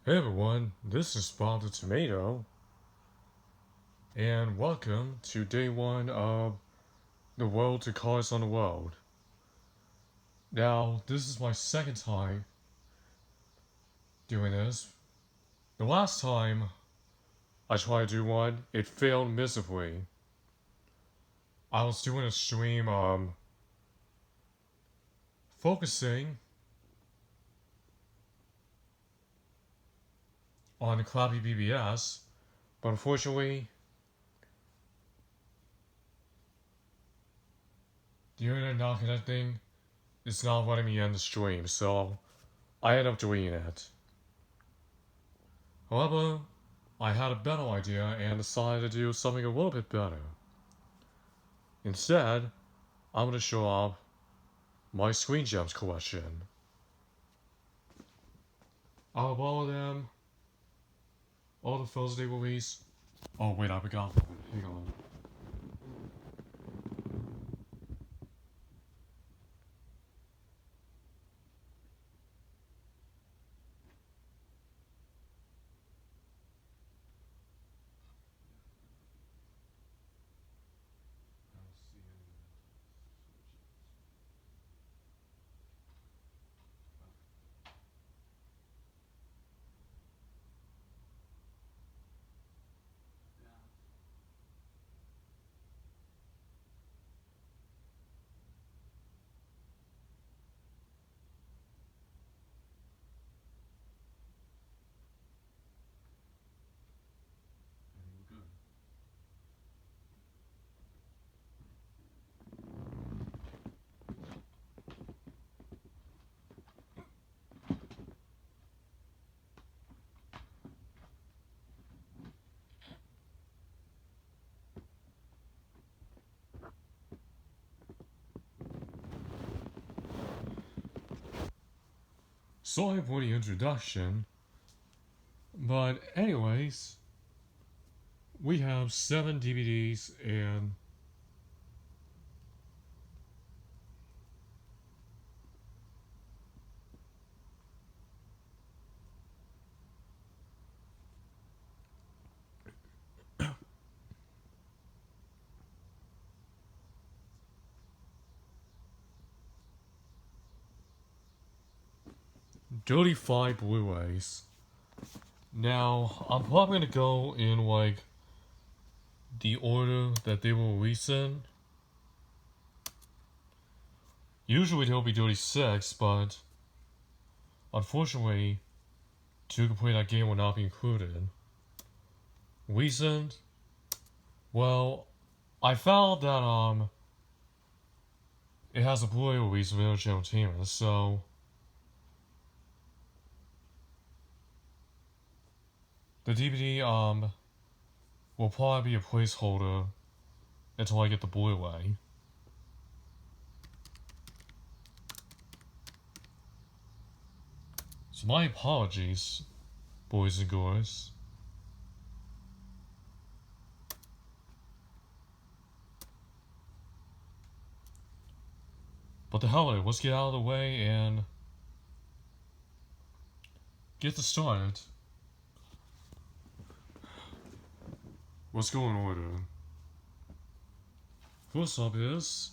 Hey everyone, this is Bob the Tomato, and welcome to day one of the World to Cars on the World. Now, this is my second time doing this. The last time I tried to do one, it failed miserably. I was doing a stream focusing on the crappy BBS, but unfortunately, the internet not connecting is not letting me end the stream, so I ended up deleting it. However, I had a better idea and decided to do something a little bit better. Instead, I'm going to show off my Screen Gems collection. Out of all of them, all the films they released. Oh wait, I forgot. Hang on. Sorry for the introduction, but anyways, we have 7 DVDs and Dirty 5 Blu-rays. Now, I'm probably gonna go in like the order that they were released in. Usually they'll be Dirty 6, but unfortunately, to complete that game will not be included. Reason? Well, I found that it has a Blu-ray release of Village Entertainment, so the DVD will probably be a placeholder until I get the Blu-ray. So my apologies, boys and girls. But the hell of it, let's get out of the way and get this started. Let's go in order. First up is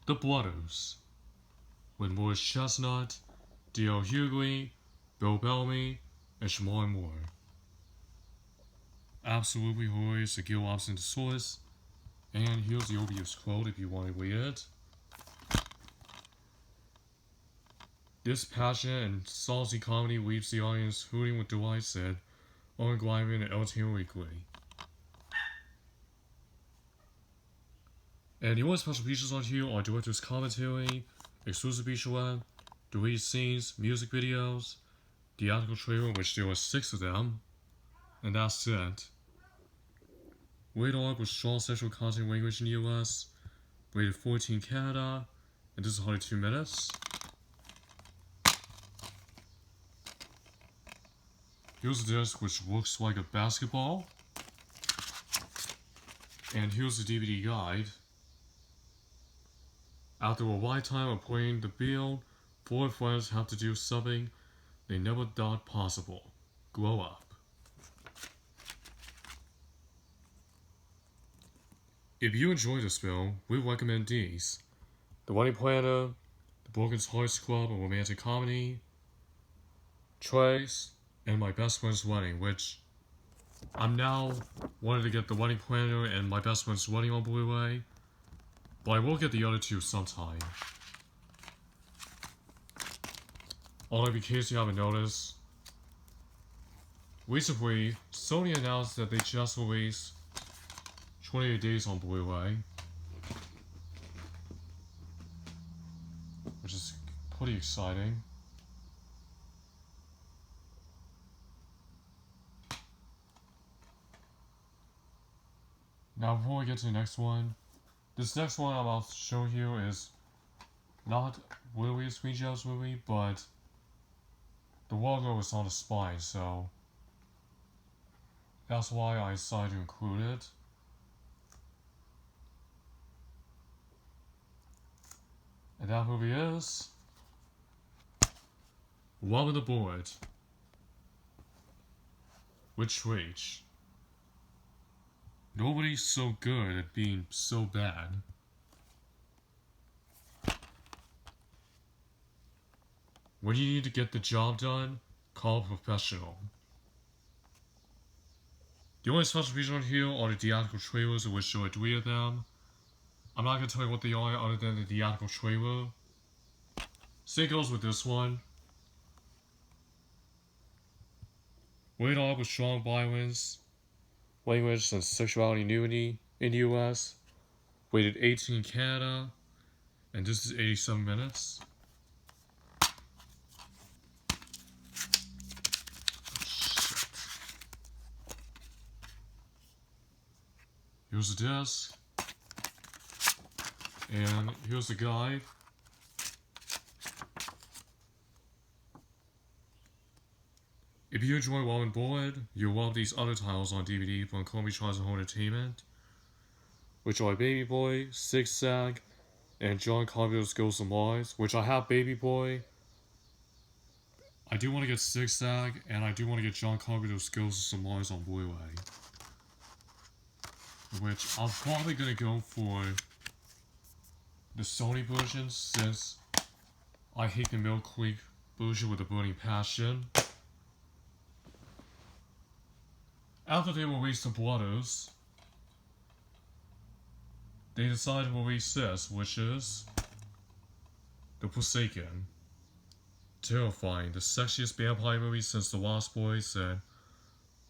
The Blooders, with Morris Chestnut, D.L. Hughley, Bill Bellamy, and Shemar Moore. Absolutely hilarious to Gil Robson to source, and here's the obvious quote if you want to read it. This passionate and saucy comedy leaves the audience hooting with delight, said Owen Glyman and Entertainment Weekly. And the only special features on here are director's commentary, exclusive featurette, deleted scenes, music videos, theatrical trailer, which there are 6 of them, and that's it. Rated R with strong sexual content language in the US, rated 14 in Canada, and this is 102 minutes. Here's a disc which looks like a basketball, and here's the DVD guide. After a lifetime of playing the field, 4 friends have to do something they never thought possible. Grow up. If you enjoy this film, we recommend these: The Wedding Planner, The Broken Hearts Club, a romantic comedy, Trace, and My Best Friend's Wedding, which I'm now wanting to get The Wedding Planner and My Best Friend's Wedding on Blu-ray, but I will get the other two sometime. Although, in case you haven't noticed, recently, Sony announced that they just released 28 Days on Blu-ray, which is pretty exciting. Now, before we get to the next one, this next one I'm about to show you is not really a Sweet Gems movie, but the logo is on the spine, so that's why I decided to include it. And that movie is Robin the Board. Which Rage. Nobody's so good at being so bad. When you need to get the job done, call a professional. The only special features on here are the theatrical trailers, of which there are 3 of them. I'm not going to tell you what they are other than the theatrical trailer. Same goes with this one. Rated R with strong violence, language and sexuality nudity in the US. Rated 18 in Canada. And this is 87 minutes. Here's the disc. And here's the guide. If you enjoy Robin Board, you'll love these other titles on DVD from Comedy Charles Home Entertainment, which are Baby Boy, Zigzag, and John Carpenter's Ghosts of Mars, which I have Baby Boy. I do want to get Zigzag, and I do want to get John Carpenter's Ghosts of Mars on Blu-ray, which I'm probably going to go for the Sony version, since I hate the Mill Creek version with a burning passion. After they released The Brothers, they decided to release this, which is The Forsaken. Terrifying, the sexiest vampire movie since The Lost Boys and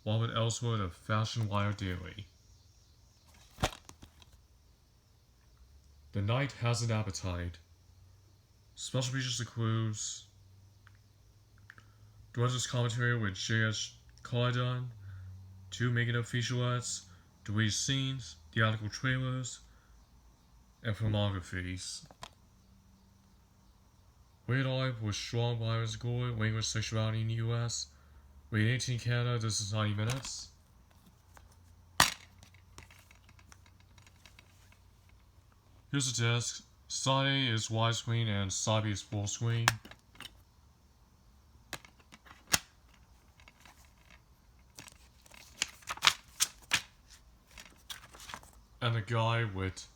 Robert Ellsworth of Fashion Wire Daily. The Night Has an Appetite. Special features includes director's commentary with J.S. Cardan, 2 making-of featurettes, 3 scenes, theatrical trailers, and filmographies. Rated R with strong violence, gore, language, sexuality in the US. Rated 18 in Canada, this is 90 minutes. Here's the disc. Side A is widescreen and side B is full screen. And the guy with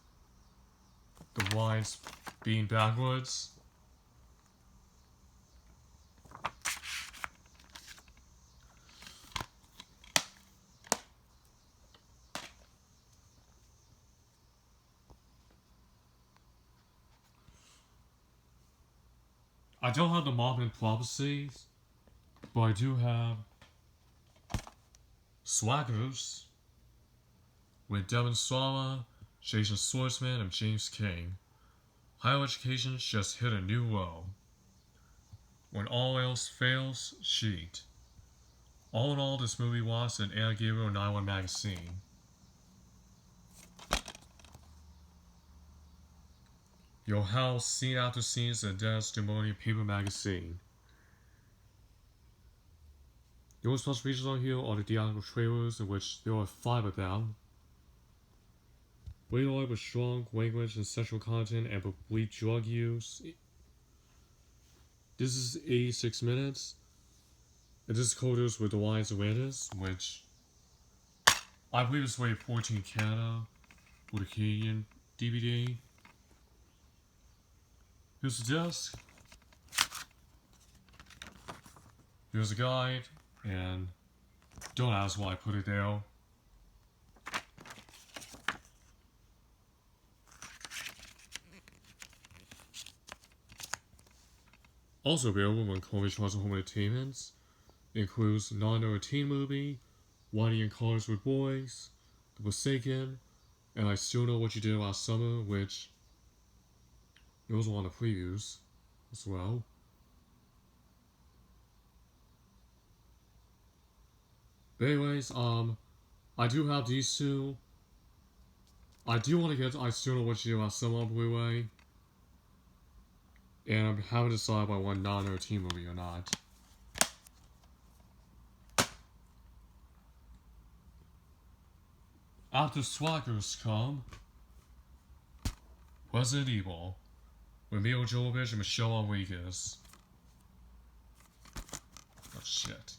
the lines being backwards. I don't have the Mothman Prophecies, but I do have Swaggers with Devon Sawa, Jason Schwartzman, and James King. Higher education just hit a new low. When all else fails, cheat. All in all, this movie was an Anna Gabriel 91 magazine. Your house, scene after scenes, and Dennis Demoni paper magazine. The only special features on here are the theatrical trailers, in which there are 5 of them. Rated R with strong language and sexual content and bleak drug use. This is 86 minutes. It is coders with the wise awareness, which I believe is rated 14 Canada with a Canadian DVD. Here's the disc. Here's a guide, and don't ask why I put it there. Also available on Columbia Trust Home Entertainment. It includes 9/13 movie, Whitey and Cars with Boys, The Forsaken, and I Still Know What You Did Last Summer, which there was a lot of previews as well. But anyways, I do have these two. I do want to get I Still Know What You Did Last Summer on Blu-ray. And I haven't decided if I want 9/13 movie or not. After Swaggers come Resident Evil with Milla Jovovich and Michelle Rodriguez. Oh shit.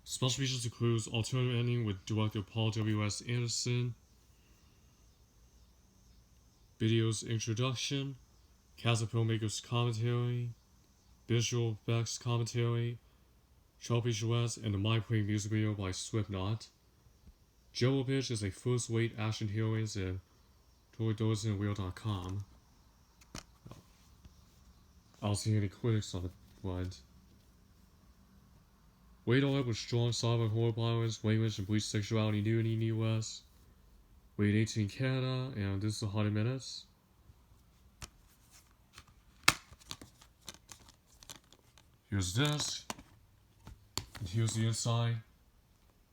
Special features includes alternative ending with director Paul W.S. Anderson, video's introduction, cast of filmmakers commentary, visual effects commentary, Sharpie Jouets, and the My Play music video by Slipknot. Jovovich is a first-rate action heroine at ToyDozenWheel.com. I don't see any critics on it, but Rated R with strong cyber horror violence, language, and bleach sexuality nudity in the US. Rated 18 in Canada, and this is 100 minutes. Here's this. And here's the inside.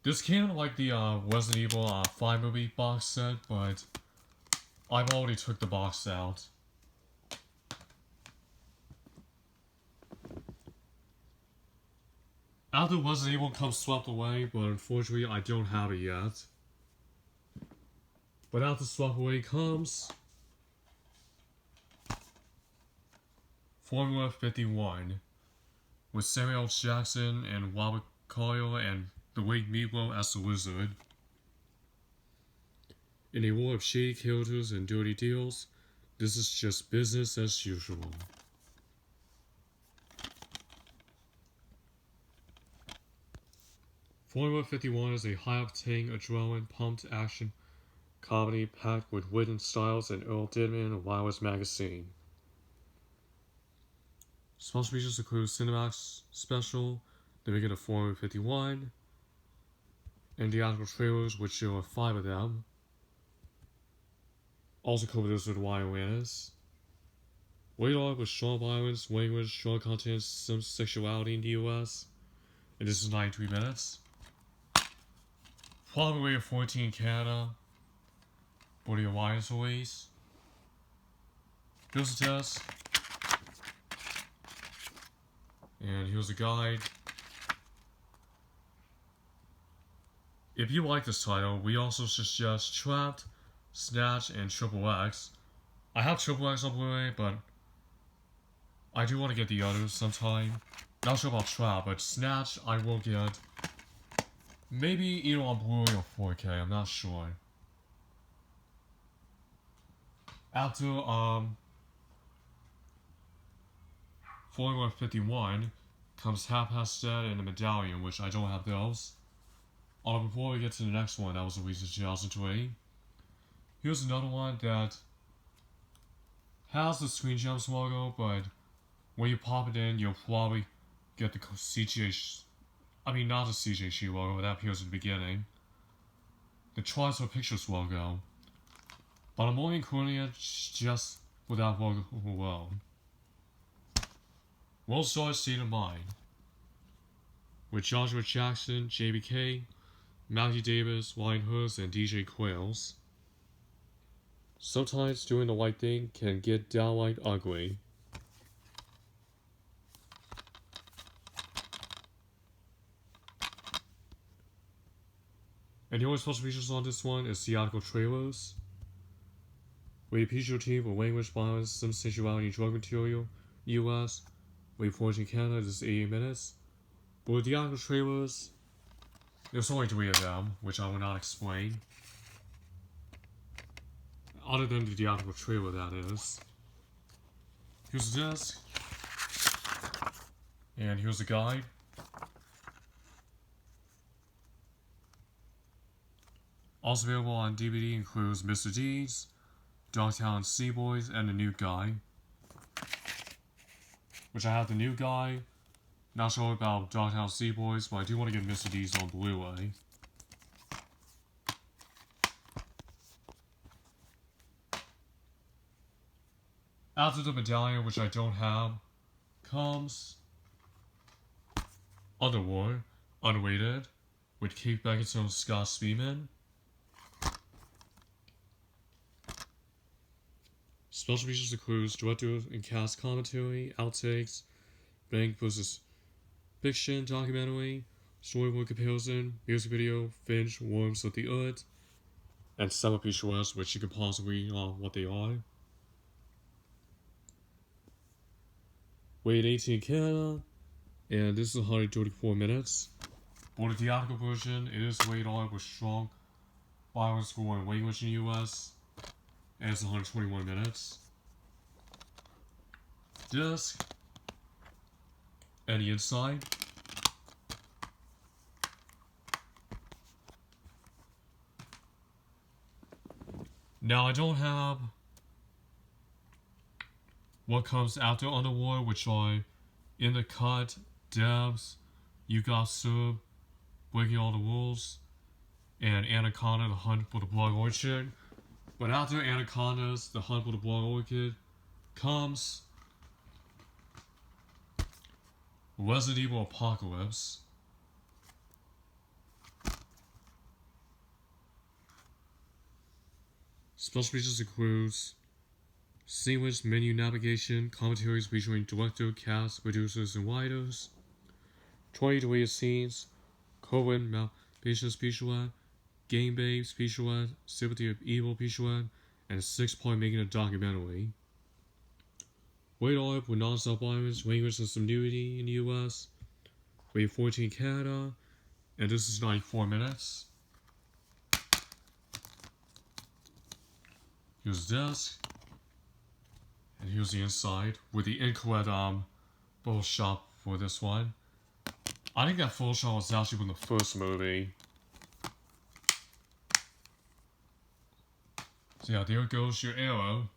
This came like the Resident Evil 5 movie box set, but I've already took the box out. After Resident Evil comes swept away, but unfortunately I don't have it yet. But after swept away comes Formula 51 with Samuel L. Jackson and Robert Carlyle and the Wade Meatloaf as the Wizard. In a war of shady characters and dirty deals, this is just business as usual. Formula 51 is a high-octane, adrenaline-pumped action comedy packed with wit and styles and Earl Didman of Wireless Magazine. Special features include Cinemax Special, the beginning of Formula 51, and theatrical trailers, which there are 5 of them. Also covered with wide awareness. Rated R with strong violence, language, strong content, some sexuality in the US. And this is 93 minutes. Probably rated 14 in Canada. For the Alliance release. Here's the test. And here's a guide. If you like this title, we also suggest Trapped, Snatch, and Triple X. I have Triple X on Blu-ray, but I do want to get the others sometime. Not sure about Trapped, but Snatch I will get. Maybe either on Blu-ray or 4K, I'm not sure. After Formula 51 comes Half Past Dead and the Medallion, which I don't have those. Before we get to the next one, that was released in 2020. Here's another one that has the Screen Gems logo, but when you pop it in, you'll probably get the CGH. I mean, not the CGH logo, that appears at the beginning. The Trials of Pictures logo. But I'm only including it just with that logo alone. We'll start State of Mind with Joshua Jackson, JBK, Matthew Davis, Ryan Hurst, and DJ Quails. Sometimes doing the right thing can get downright ugly. And the only special features on this one is theatrical trailers. Rated PG-13 with language, violence, some sexuality, and drug material, US. Wait for it in Canada is 80 minutes. But with the actual trailers, there's only 3 of them, which I will not explain. Other than the theatrical trailer, that is. Here's the disc. And here's the guide. Also available on DVD includes Mr. Deeds, Dogtown Sea Boys, and the new guy. Which I have the new guy. Not sure about Dogtown Sea Boys, but I do want to get Mr. Deeds on Blu-ray. After the medallion, which I don't have, comes Underworld, Unrated, with Kate Beckinsale and Scott Speedman. Special features includes director and cast commentary, outtakes, Bank vs. Fiction documentary, storyboard comparison, music video, Finch, Worms of the Earth, and several features which you can possibly what they are. Wait 18 in Canada, and this is 134 minutes. For the theatrical version, it is rated R with strong violence score and language in the US, and it's 121 minutes. Disc, and the inside. Now I don't have what comes after Underworld, which are In the Cut, Devs, You Got Served, Breaking All the Rules, and Anaconda, The Hunt for the Blood Orchid. But after Anaconda's The Hunt for the Blood Orchid comes Resident Evil Apocalypse. Special features includes seamless menu navigation, commentaries featuring director, cast, producers, and writers, 20 deleted scenes, Cohen Malpatience featurette, Game Babe featurette, Sympathy of Evil featurette, and a 6-part making a documentary. Rated R with non-stop violence, language and some nudity in the US. Rated 14 in Canada, and this is 94 minutes. Here's the disc, and here's the inside with the incorrect Photoshop for this one. I think that Photoshop was actually from the first movie. So yeah, there goes your arrow.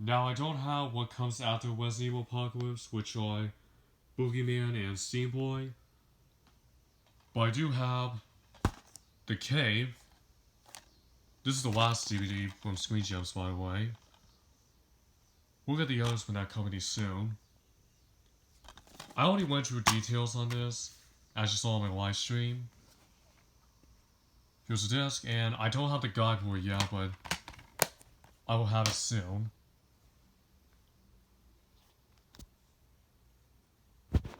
Now I don't have what comes after Resident Evil Apocalypse, which are Boogeyman and Steam Boy. But I do have The Cave. This is the last DVD from Screen Gems, by the way. We'll get the others from that company soon. I already went through details on this, as you saw on my live stream. Here's the disc, and I don't have the guide for it yet, but I will have it soon.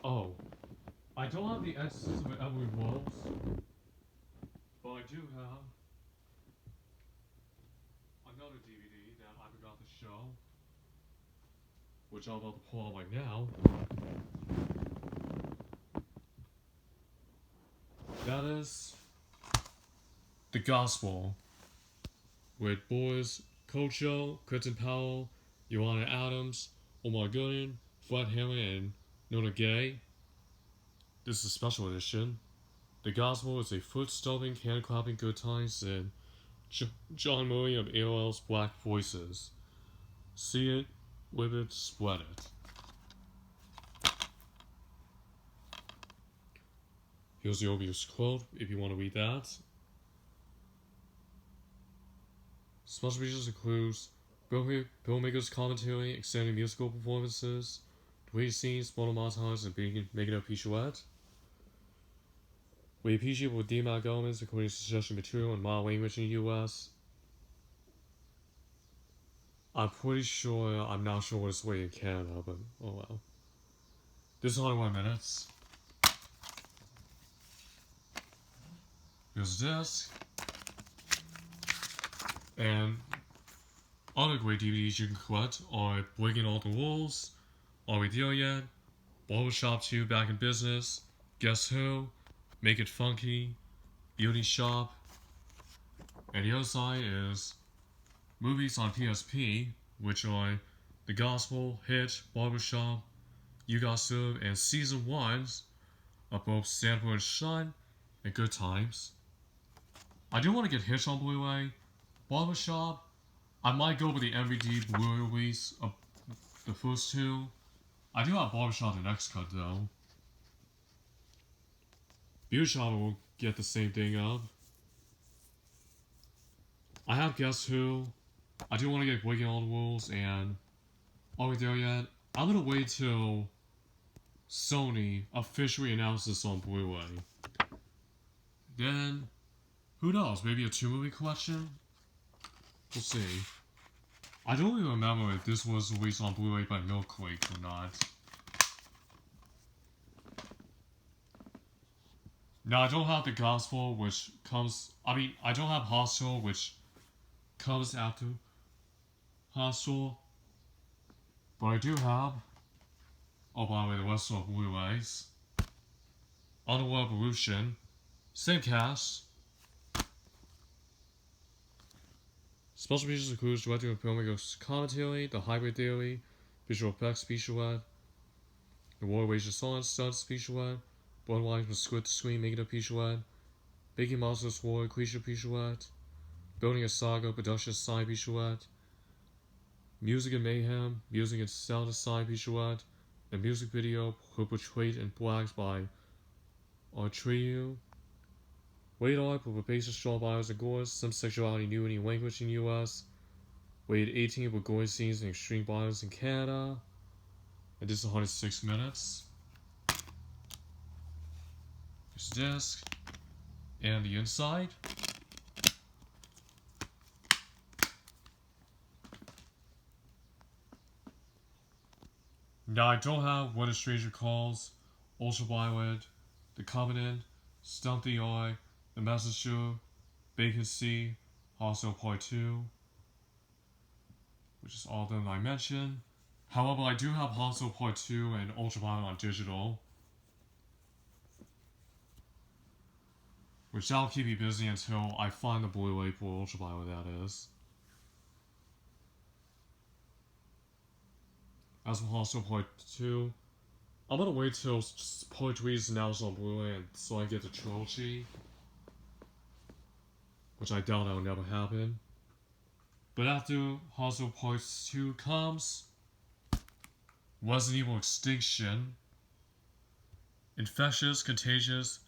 Oh, I don't have the Exorcism of Emily Rose, but I do have another DVD that I forgot to show, which I'm about to pull out right now. That is The Gospel, with Boris Kocho, Kristen Powell, Joanna Adams, Omar Gooding, Fred Hammond, and Nona Gay. This is a special edition. The Gospel is a foot-stomping, hand-clapping good times in John Murray of AOL's Black Voices. See it, live it, spread it. Here's the obvious quote, if you want to read that. Special features includes filmmakers' commentary, extended musical performances, deleted scenes, photo montages, and making a featurette. We appreciate with thematic elements, including suggestion material and mild language in the US. I'm not sure what it's rated in Canada, but oh well. This is 101 minutes. Here's the disc. And Other great DVDs you can collect are Breaking All the Rules, Are We There Yet, Barbershop 2 Back in Business, Guess Who, Make It Funky, Beauty Shop, and the other side is movies on PSP, which are The Gospel, Hit, Barbershop, You Got Served, and Season 1s of both Sanford and Son and Good Times. I do want to get Hitch on Blu-ray. Barbershop, I might go with the MVD Blu-ray release of the first two. I do have Barbershop the next cut though. Beauty Shop will get the same thing up. I have Guess Who. I do want to get Breaking All the Rules, and Are We There Yet? I'm gonna wait till Sony officially announces this on Blu-ray. Then, who knows? Maybe a 2-movie collection? We'll see. I don't even remember if this was released on Blu-ray by Milkquake or not. Now, I don't have The Gospel, which comes... I don't have Hostel, which comes after Hostel. But I do have... Oh, by the way, the rest of Blu-rays. Underworld Revolution. Same cast. Special features include directing and filmmaker's commentary, the hybrid theory, visual effects featurette, the War Wages Song Stunts featurette, Bloodwise from script to screen making a featurette, Baking Monsters War Creature featurette, Building a Saga production side featurette, Music and Mayhem, Music and Sound Design featurette, a music video portrayed in blacks by Artriu. Rated R for basic strong violence and gore, some sexuality, nudity, and language in the US. Rated 18 for gore scenes and extreme violence in Canada. And this is 106 minutes. There's the disc. And the inside. Now I don't have When a Stranger Calls, Ultraviolet, The Covenant, Stump the Eye, The Messenger, Vacancy, Hostel Part 2, which is all of them I mentioned. However, I do have Hostel Part 2 and Ultraviolet on digital, which I'll keep you busy until I find the Blu-ray for Ultraviolet, that is. As for Hostel Part 2, I'm gonna wait till Part 3 is announced on Blu-ray so I get the trilogy, which I doubt that will never happen. But after Hostel Part 2 comes, Resident Evil Extinction, Infectious, Contagious,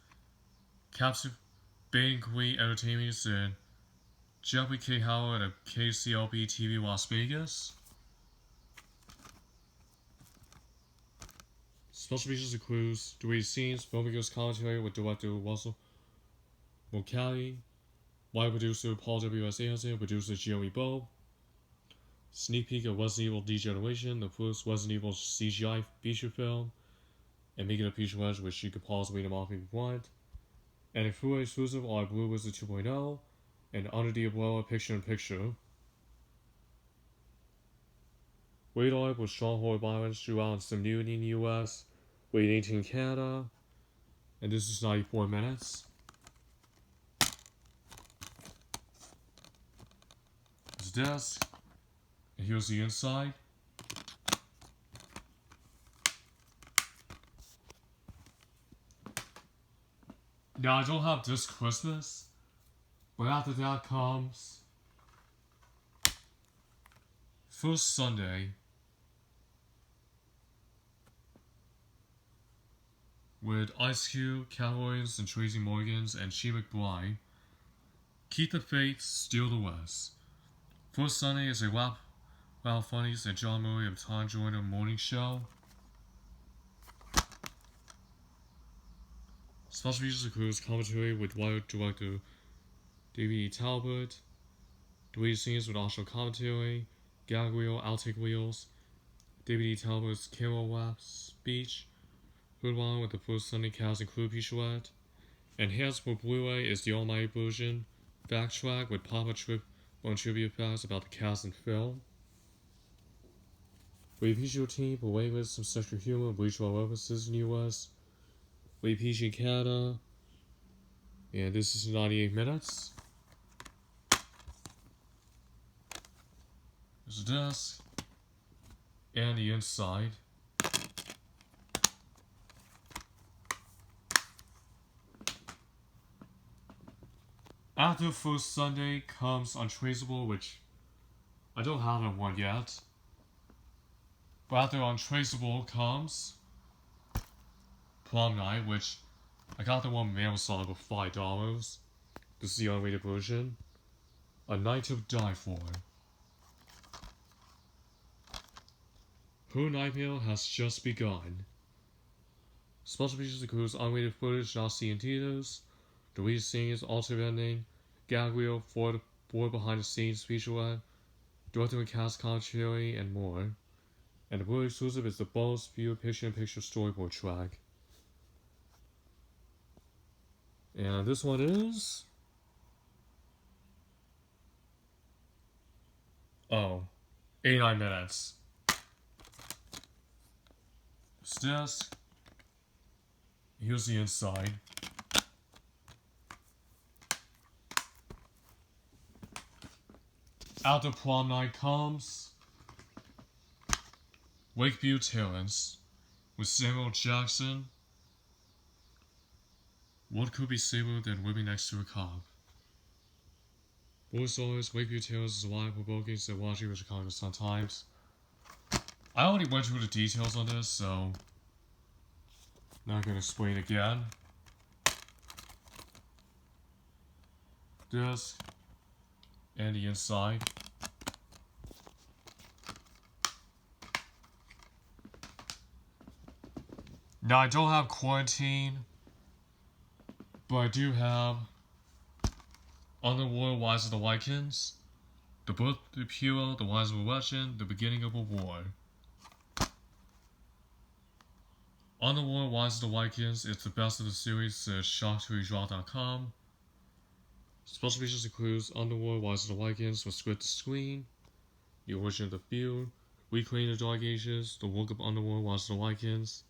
Captivating Queen Entertainment, and Jeffrey K. Howard of KCLB TV Las Vegas. Special features include deleted scenes, filmmakers commentary with director Russell Mulcahy, writer producer Paul W.S. Anderson, producer Jeremy Bow. Sneak peek of Resident Evil Degeneration, the first Resident Evil CGI feature film, and making a featurette which you could pause and read them off if you want. And a Blu-ray exclusive are Blue Wizard 2.0 and Under the Umbrella Picture-in-Picture. Rated R with strong horror violence throughout some nudity in the US. Rated 18 in Canada. And this is 94 minutes. This disc. And here's the inside. Now I don't have this Christmas, but after that comes First Sunday with Ice Cube, Cat Williams, and Tracy Morgans, and She McBride. Keep the Faith, Steal the West. First Sunday is a Rap Funnies and John Murray of Tom Joyner morning show. Special features includes commentary with writer director David E. Talbot, deleted scenes with optional commentary, gag reel, outtake reels, David E. Talbot's Carol Rap speech, heard one with the First Sunday cast and crew featurette. Enhanced for Blu-ray is the Almighty version, backtrack with Papa Trip on trivia facts about the cast and film. We PG team away with some sexual humor, regional references in the US. We PG Canada. And this is 98 minutes. There's a desk. And the inside. After First Sunday comes Untraceable, which I don't have that one yet. But after Untraceable comes Prom Night, which I got the one on Amazon for $5. This is the unrated version. A Night to Die For. Her nightmare has just begun. Special features includes unrated footage not seen in theaters, deleted scenes, alternate ending, gag reel, four behind the scenes featurette, director and cast commentary, and more. And the Blu-ray exclusive is the bonus view picture-in-picture storyboard track. And this one is... 89 minutes. It's this. Here's the inside. After Prom Night comes Wakeview Terrace with Samuel Jackson. What could be safer than living next to a cop? Voice always, Wakeview Terrace is live provoking, so watching with Chicago Sun-Times. I already went through the details on this, so not gonna explain again. This and the inside. Now I don't have Quarantine, but I do have Underworld: Rise of the Lycans, The Birth of the Hero, The Rise of a Legend, The Beginning of a War. Underworld: Rise of the Lycans is the best of the series, says shock2genre.com. Special features includes Underworld: Rise of the Lycans from script to screen, the origin of the field, recreating the Dark Ages, the work of Underworld: Rise of the Lycans,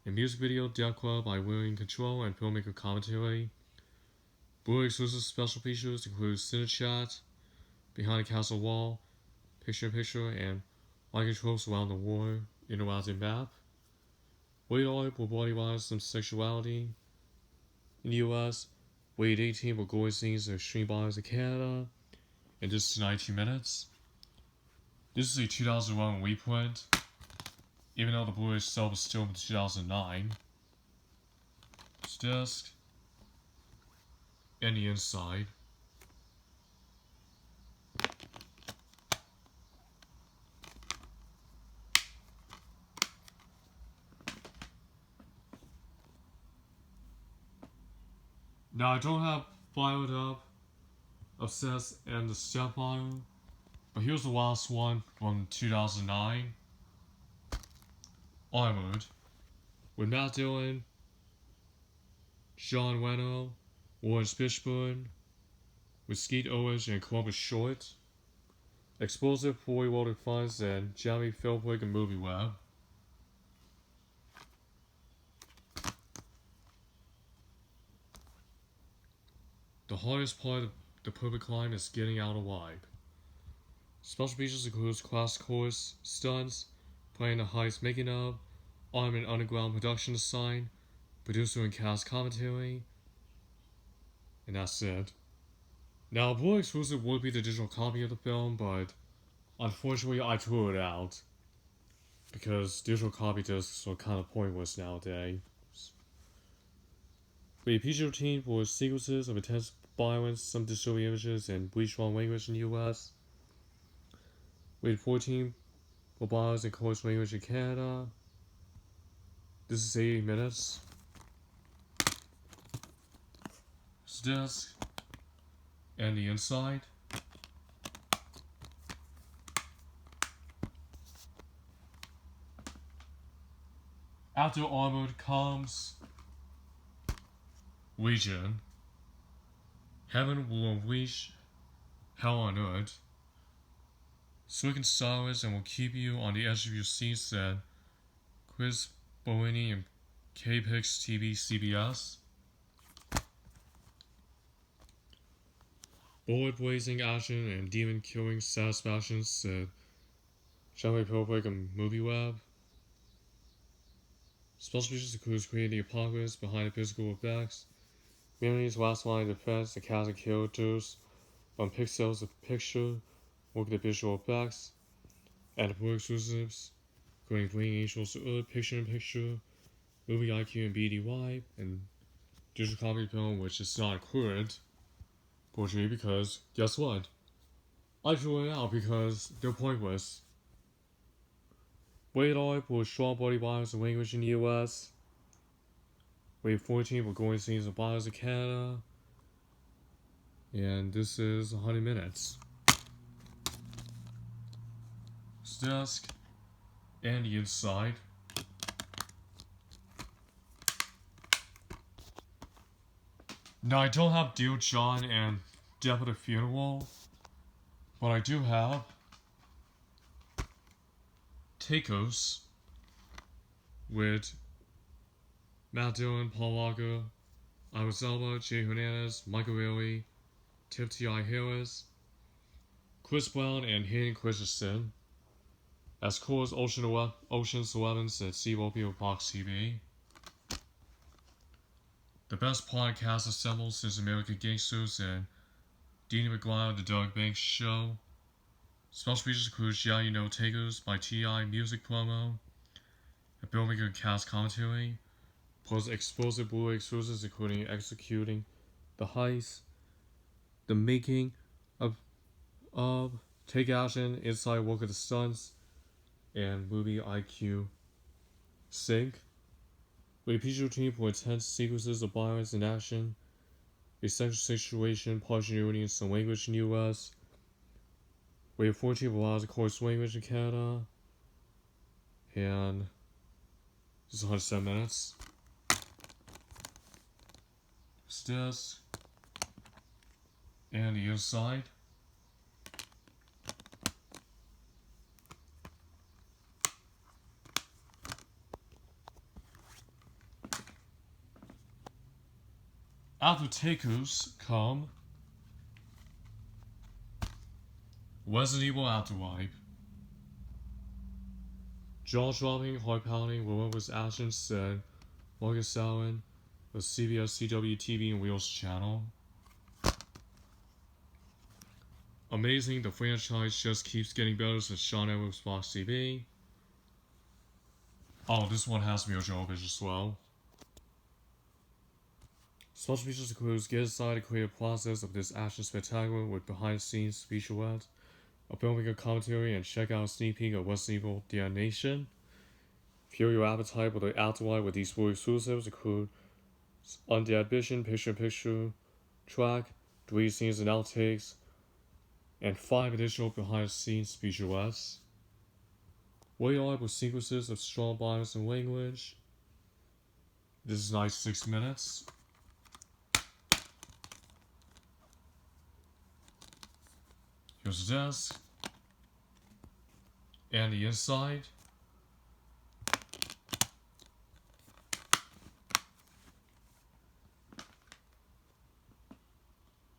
a music video, Death Club by William Control and filmmaker commentary. Blu-ray exclusive special features include Cinechat, Behind the Castle Wall, Picture-in-Picture, and Lycan Tropes Around the War, interactive map. Rated R for body violence and sexuality in the US. Rated 18 for gory scenes and extreme violence in Canada. And this is 90 minutes. This is a 2001 reprint, even though the Blu-ray itself is still from 2009. This disc. And the inside. Now I don't have Fired Up, Obsessed, and The Stepfather, but here's the last one from 2009. Armored, with Matt Dillon, Sean Reno, Lawrence Fishburne, with Skeet Ulrich and Columbus Short. Explosive 40-World Funds and Jeremy Philbrick and Movie Web. The hardest part of the perfect climb is getting out alive. Special features includes class course, stunts, playing the heights making of, Arm and Underground production design, producer and cast commentary, and that's it. Now, a Blu-ray exclusive would be the digital copy of the film, but unfortunately I threw it out because digital copy discs are kind of pointless nowadays. Rated PG-13 for sequences of intense violence, some disturbing images, and bleach-wrong language in the US. Rated 14 for violence and coarse language in Canada. This is 80 minutes. This disc and the inside. After Armored comes Legion. Heaven will unleash Hell on Earth. Slick and stylish and will keep you on the edge of your seat, said Chris Bellini and K-Pix TV CBS. Bullet-blazing action and demon-killing satisfaction, said Shanghai Public and MovieWeb. Special features include creating the apocalypse behind the physical effects, Humanity's last line of defense, the cast of characters on pixels of picture, work the visual effects, and the exclusives, including bringing angels to Earth, picture-in-picture, movie IQ and BDY, and digital copy film, which is not included. Fortunately, because guess what? I threw it out because they're pointless. Wait all for strong body violence and language in the US. Wait 14 for going scenes of violence in Canada. And this is 100 minutes. Desk and the inside. Now I don't have Dear John and Death at the Funeral, but I do have Tacos with Matt Dillon, Paul Walker, Iris Elba, Jay Hernandez, Michael Bailey, Tiff T.I. Harris, Chris Brown, and Hayden Christensen. As cool as Ocean's 11 said Steve Opie of Fox TV. The best podcast assembled since American Gangsters and Dina McGuire, The Doug Banks Show. Special features include Yeah You Know Takers by T.I. music promo, a filmmaker cast commentary, plus explosive Blu-ray exclusives including executing the heist, the making of Take Action, inside work of the stunts, and movie IQ Sync. We feature team for intense sequences of violence and action, a sexual situation, partiality in some language in the US. We have 14 allows of course language in Canada. And this is 107 minutes. This and the inside. After Takers come Resident Evil Afterlife. Jaw-dropping, heart-pounding, relentless action, said Marcus Allen of CBS CW TV and Wheels channel. Amazing, the franchise just keeps getting better since Sean Edwards Fox TV. Oh, this one has Mila Jovovich as well. Special features includes get inside the creative process of this action spectacular with behind-the-scenes featurettes, a filmmaker commentary, and check out a sneak peek of Resident Evil The Animation. Fuel your appetite for the afterlife with these full exclusives include Undead Vision, picture-in-picture, track, 3 scenes and outtakes, and 5 additional behind-the-scenes featurettes. Wait on with sequences of strong violence and language. This is 96 minutes. Here's the desk. And the inside.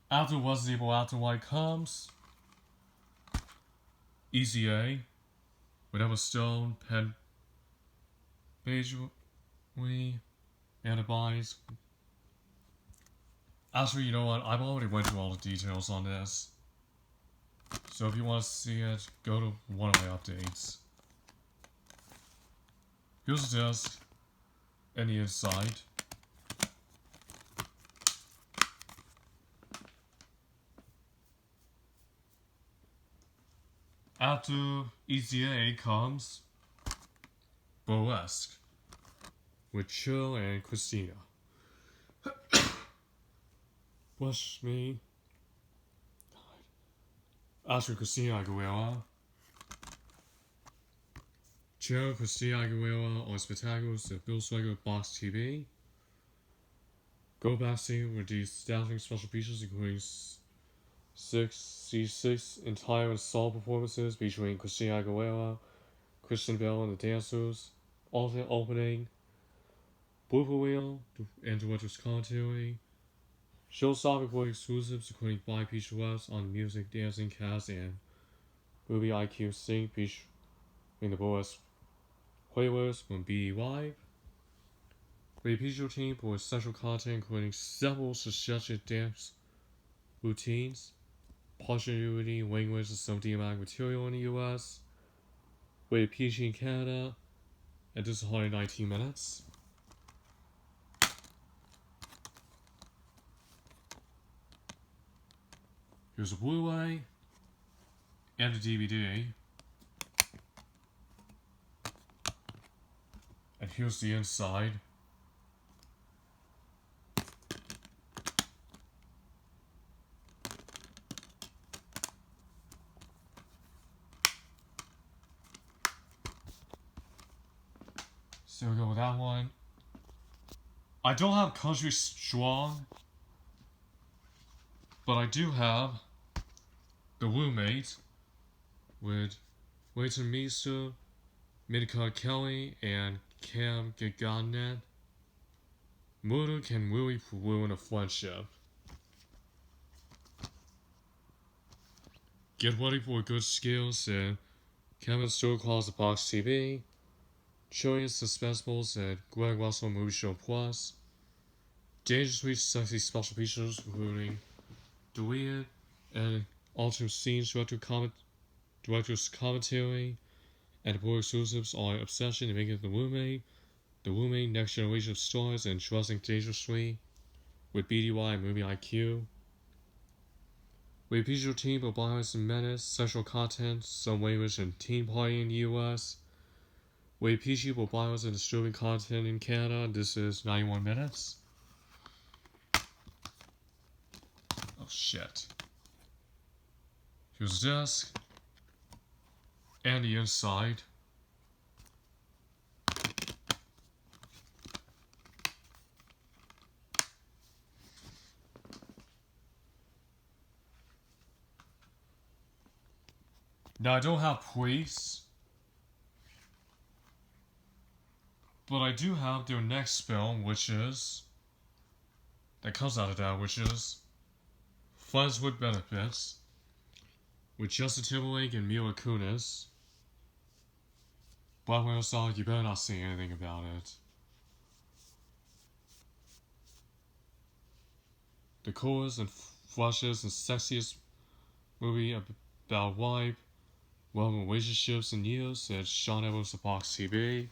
After Resident Evil Afterlife comes Easy A with Emma Stone, Penn Badgley, Antibodies. Actually, you know what? I've already went through all the details on this. So if you want to see it, go to one of my updates. Here's the disc and the inside. After ECA comes Burlesque with Chill and Christina. Bless me. After Christina Aguilera. Chill, Christina Aguilera on Spectacles at Bill Swagger Box TV. Go back scene with these dazzling special features including 6 see 6 entire solo performances between Christina Aguilera, Christian Bale, and the dancers, alternate opening, blooper reel, and director's commentary. Shows topic for exclusives including by Peach West on the music, dancing, cast, and movie IQ sync between the boys playlists from BDY. The visual team for essential content including several suggested dance routines, partiality, language, and some DMAC material in the US, with PG in Canada, and this is 119 minutes. Here's a Blu-ray and a DVD. And here's the inside. So we go with that one. I don't have Country Strong, but I do have The Roommate with Leighton Meester, Minka Kelly, and Cam Gagnon. Murder can really ruin a friendship. Get ready for good skills and Kevin Stewart calls the Box TV. Showing suspensibles at Greg Russell Movie Show Plus. Dangerously sexy special features including deleted and alternate scenes, director's commentary, and board exclusives on Obsession and Making The Roommate, Next Generation of Stars, and Dressing Dangerously with BDY and Movie IQ. With a visual team of violence and menace, sexual content, some language, and teen party in the US. With PG for violence and disturbing content in Canada, this is 91 minutes. Oh shit. Here's the disc. And the inside. Now I don't have police, but I do have their next film, that comes out of that, which is Friends with Benefits, with Justin Timberlake and Mila Kunis. But when I saw it, you better not say anything about it. The coolest and freshest and sexiest movie about wife, relationships and years, said Sean Evans of Fox TV.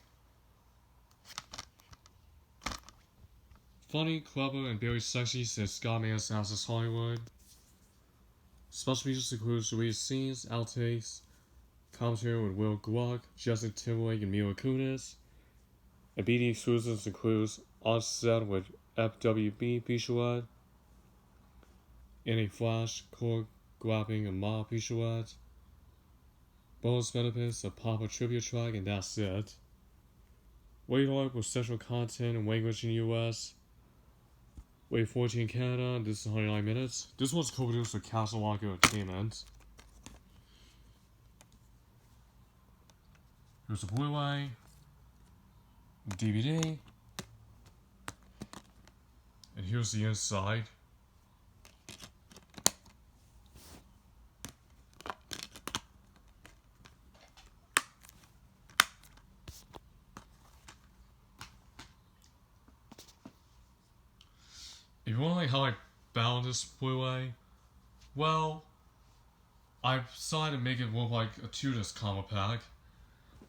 Funny, clever, and very sexy, said Scott Mann's Access Hollywood. Special features include deleted scenes, outtakes, commentary with Will Gluck, Justin Timberlake, and Mila Kunis. And BD exclusives includes On Set with FWB featurette, and a Flash choreographing a mob featurette. Bonus benefits, a pop-up trivia track, and that's it. Wait hard for sexual content and language in the US. Wait 14 in Canada, this is 109 minutes. This was co-produced with Castle Rock Entertainment. Here's the Blu-ray, DVD, and here's the inside. If you wonder how I found this Blu-ray, well, I decided to make it look like a 2-disc combo pack.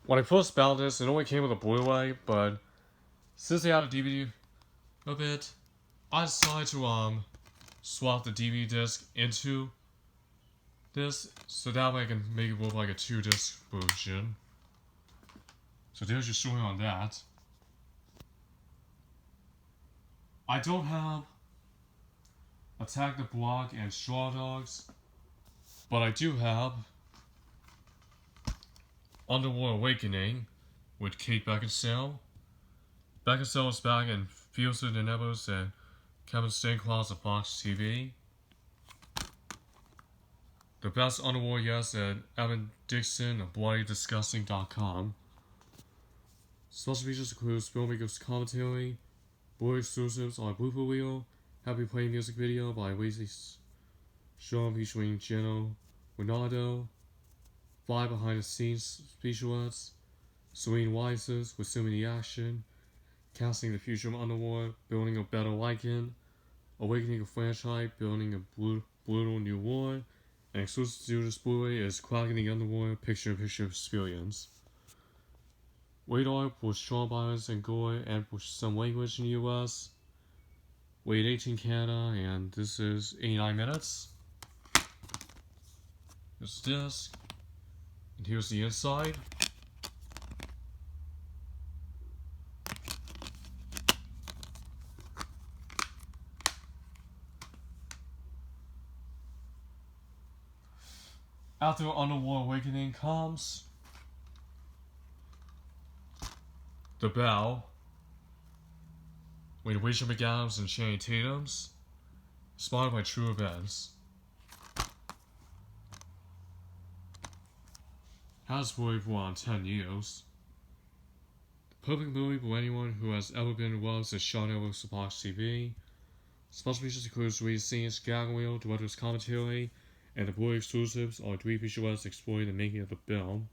When I first found this, it only came with a Blu-ray, but since they had a DVD of it, I decided to swap the DVD disc into this, so that way I can make it look like a 2-disc version. So there's your story on that. I don't have Attack the Block and Straw Dogs, but I do have Underworld Awakening with Kate Beckinsale. Beckinsale is back in Fields of the Nevers and Kevin Stainclaws of Fox TV. The best underwear yes at Evan Dixon of BlooddyDisgusting.com. Special features include Spillmaker's commentary, boy exclusives on Blooper Wheel, Happy Play music video by Wesley Sean featuring Geno Ronaldo, 5 behind the scenes featurettes, Serene Wises with so many action, casting the future of underwear, building a better Lycan, awakening a franchise, building a brutal new war, and exclusive to this Blu-ray is cracking the underwear picture-in-picture experience. Rated R for strong violence and gore and for some language in the US. Rated 18 Canada, and this is 89 minutes. Here's the disc, and here's the inside. After Underworld Awakening comes The Bell with Rachel McAdams and Channing Tatum's, inspired by true events. Has been for around 10 years. The perfect movie for anyone who has ever been in love with Sean Ellis Box TV. Special features include 3 scenes, gag reel, director's commentary, and the Blu-ray exclusives are 3 featurettes exploring the making of the film.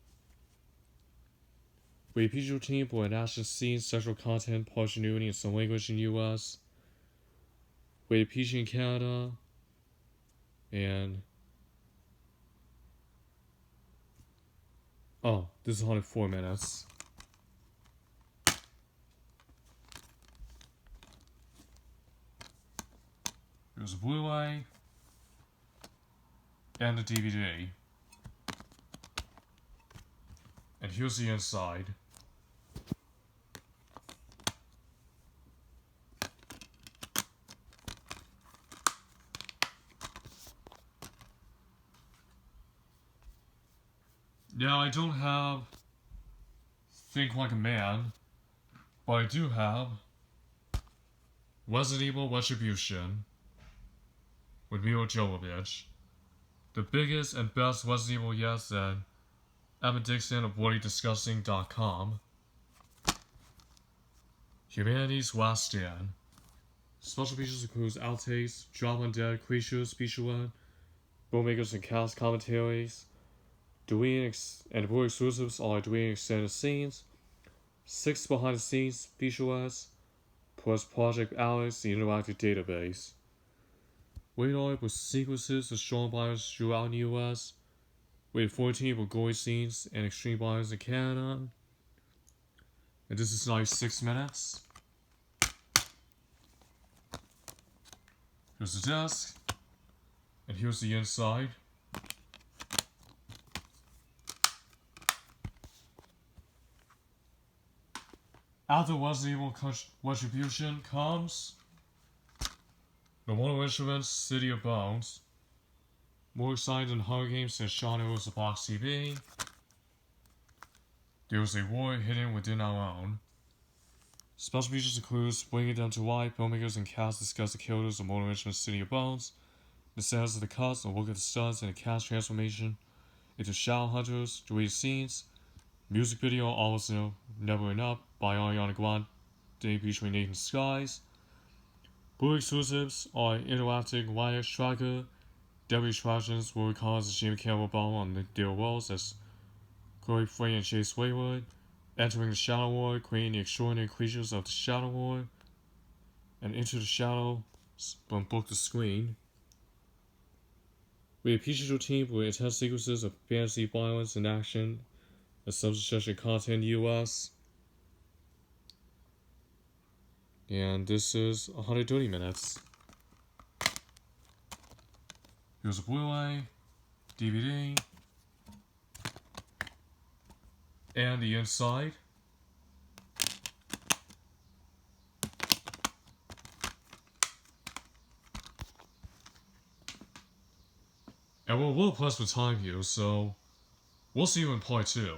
Rated PG-13 for an action scene, sexual content, partial nudity, and some language in the US. Rated PG in Canada. And oh, this is 104 minutes. Here's a Blu-ray and a DVD. And here's the inside. Now, I don't have Think Like a Man, but I do have Resident Evil Retribution with Mila Jovovich, the biggest and best Resident Evil yet at Evan Dixon of BlooddyDisgusting.com. Humanity's Last Stand. Special features include outtakes, Drop Undead Creatures featurette, filmmakers and cast commentaries, and Blu-ray exclusives are doing extended scenes, 6 behind the scenes featurettes, plus Project Alex, the interactive database. Rated R with sequences of strong violence throughout the US. Rated 14 for gory scenes and extreme violence in Canada. And this is 96 minutes. Here's the disc, and here's the inside. After Resident Evil Retribution comes The Mortal Instruments City of Bones. More exciting than Hunger Games and Sean Ellis Box TV. There is a war hidden within our own. Special features include Bringing Them to Life, filmmakers and cast discuss the killers of Mortal Instruments City of Bones, the status of the cuts, a look at the stunts, and the cast transformation into Shadow Hunters, deleted scenes, music video Always Never Enough by Ariana Grande featuring Nathan Skies. Blu-ray exclusives are interacting Wire Striker, Debbie Attractions will cause Jimmy Campbell Ball on their roles as Chloe Frey and Chase Waywood, entering the Shadow War, creating the extraordinary creatures of the Shadow War, and Into the Shadows from Book to Screen. We have PG-13 with intense sequences of fantasy violence and action and subscription content in the US. And this is 130 minutes. Here's a Blu-ray, DVD, and the inside. And we're well pressed for time here, so we'll see you in part 2.